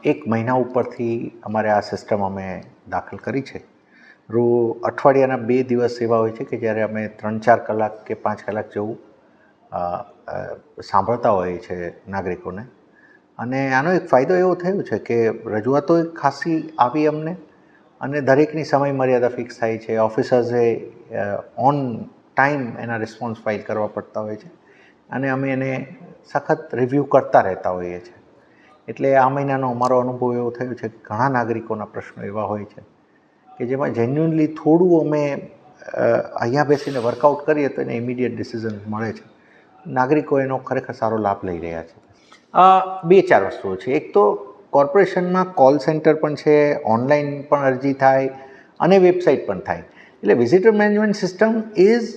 એક મહિના ઉપરથી અમારે આ સિસ્ટમ અમે દાખલ કરી છે. અઠવાડિયાના 2 દિવસ એવા હોય છે કે જ્યારે અમે 3-4 કલાક કે 5 કલાક જેવું સાંભળતા હોઈએ છે નાગરિકોને. અને આનો એક ફાયદો એવો થયો છે કે રજૂઆતો ખાસી આવી અમને, અને દરેકની સમય મર્યાદા ફિક્સ થાય છે. ઓફિસર્સે ઓન ટાઈમ એના રિસ્પોન્સ ફાઇલ કરવા પડતા હોય છે, અને અમે એને સખત રિવ્યૂ કરતા રહેતા હોઈએ છીએ. એટલે આ મહિનાનો અમારો અનુભવ એવો થયો છે કે ઘણા નાગરિકોના પ્રશ્નો એવા હોય છે કે જેમાં જેન્યુઅનલી થોડું અમે અહીંયા બેસીને વર્કઆઉટ કરીએ તો એને ઇમિડિયેટ ડિસિઝન મળે છે. નાગરિકો એનો ખરેખર સારો લાભ લઈ રહ્યા છે. 2-4 વસ્તુઓ છે. એક તો કોર્પોરેશનમાં કોલ સેન્ટર પણ છે, ઓનલાઈન પણ અરજી થાય અને વેબસાઇટ પણ થાય. એટલે visitor management system is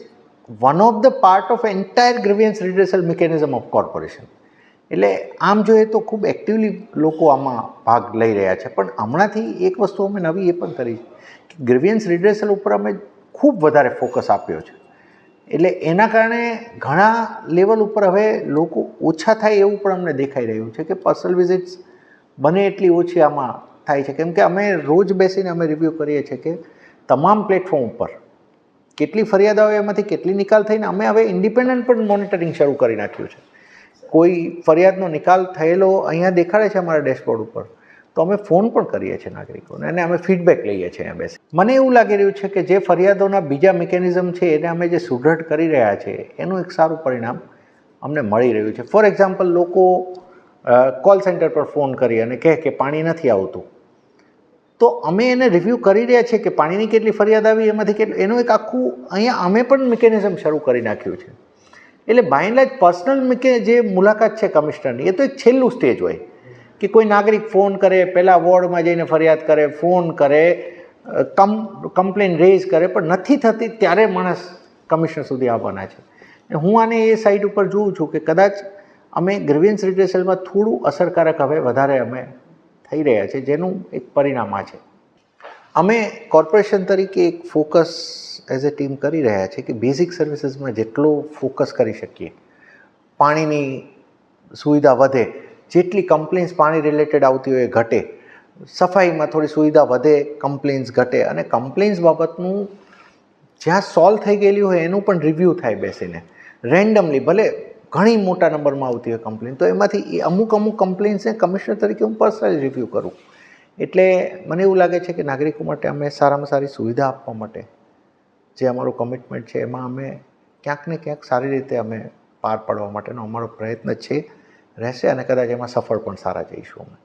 one of the part of entire grievance redressal mechanism of corporation. એટલે આમ જોઈએ તો ખૂબ એક્ટિવલી લોકો આમાં ભાગ લઈ રહ્યા છે. પણ હમણાંથી એક વસ્તુ અમે નવી એ પણ કરી કે ગ્રીવિયન્સ રિડ્રેસલ ઉપર અમે ખૂબ વધારે ફોકસ આપ્યો છે. એટલે એના કારણે ઘણા લેવલ ઉપર હવે લોકો ઓછા થાય એવું પણ અમને દેખાઈ રહ્યું છે કે પર્સનલ વિઝિટ્સ બને એટલી ઓછી આમાં થાય છે. કેમ કે અમે રોજ બેસીને અમે રિવ્યૂ કરીએ છીએ કે તમામ પ્લેટફોર્મ ઉપર કેટલી ફરિયાદ આવે, એમાંથી કેટલી નિકાલ થઈને અમે હવે ઇન્ડિપેન્ડન્ટ પણ મોનિટરિંગ શરૂ કરી નાખ્યું છે. કોઈ ફરિયાદનો નિકાલ થયેલો અહીંયા દેખાડે છે અમારા ડેશબોર્ડ ઉપર, તો અમે ફોન પણ કરીએ છીએ નાગરિકોને અને અમે ફીડબેક લઈએ છીએ અહીંયા બેસી. મને એવું લાગી રહ્યું છે કે જે ફરિયાદોના બીજા મિકેનિઝમ છે એને અમે જે સુદૃઢ કરી રહ્યા છીએ એનું એક સારું પરિણામ અમને મળી રહ્યું છે. ફોર એક્ઝામ્પલ, લોકો કોલ સેન્ટર પર ફોન કરી અને કહે કે પાણી નથી આવતું, તો અમે એને રિવ્યૂ કરી રહ્યા છીએ કે પાણીની કેટલી ફરિયાદ આવી, એમાંથી કેટલું, એનું એક આખું અહીંયા અમે પણ મિકેનિઝમ શરૂ કરી નાખ્યું છે. એટલે બાય એન્ડ લાર્જ પર્સનલ જે મુલાકાત છે કમિશનરની, એ તો એક છેલ્લું સ્ટેજ હોય કે કોઈ નાગરિક ફોન કરે, પહેલાં વોર્ડમાં જઈને ફરિયાદ કરે, ફોન કરે, કમ્પ્લેન રેઝ કરે, પણ નથી થતી ત્યારે માણસ કમિશનર સુધી આવવાના છે. હું આને એ સાઇડ ઉપર જોઉં છું કે કદાચ અમે ગ્રીવિયન્સ રિડ્રેસલમાં થોડું અસરકારક હવે વધારે અમે થઈ રહ્યા છે, જેનું એક પરિણામ આ છે. અમે કોર્પોરેશન તરીકે એક ફોકસ એઝ એ ટીમ કરી રહ્યા છે કે બેઝિક સર્વિસીસમાં જેટલો ફોકસ કરી શકીએ, પાણીની સુવિધા વધે, જેટલી કમ્પ્લેન્સ પાણી રિલેટેડ આવતી હોય એ ઘટે, સફાઈમાં થોડી સુવિધા વધે, કમ્પ્લેન્સ ઘટે, અને કમ્પ્લેન્સ બાબતનું જ્યાં સોલ્વ થઈ ગયેલી હોય એનું પણ રિવ્યૂ થાય બેસીને રેન્ડમલી. ભલે ઘણી મોટા નંબરમાં આવતી હોય કમ્પ્લેન, તો એમાંથી અમુક કમ્પ્લેન્સને કમિશનર તરીકે હું પર્સનલી રિવ્યૂ કરું. એટલે મને એવું લાગે છે કે નાગરિકો માટે અમે સારામાં સારી સુવિધા આપવા માટે જે અમારું કમિટમેન્ટ છે એમાં અમે ક્યાંક ને ક્યાંક સારી રીતે અમે પાર પાડવા માટેનો અમારો પ્રયત્ન છે, રહેશે, અને કદાચ એમાં સફળ પણ સારા જઈશું અમે.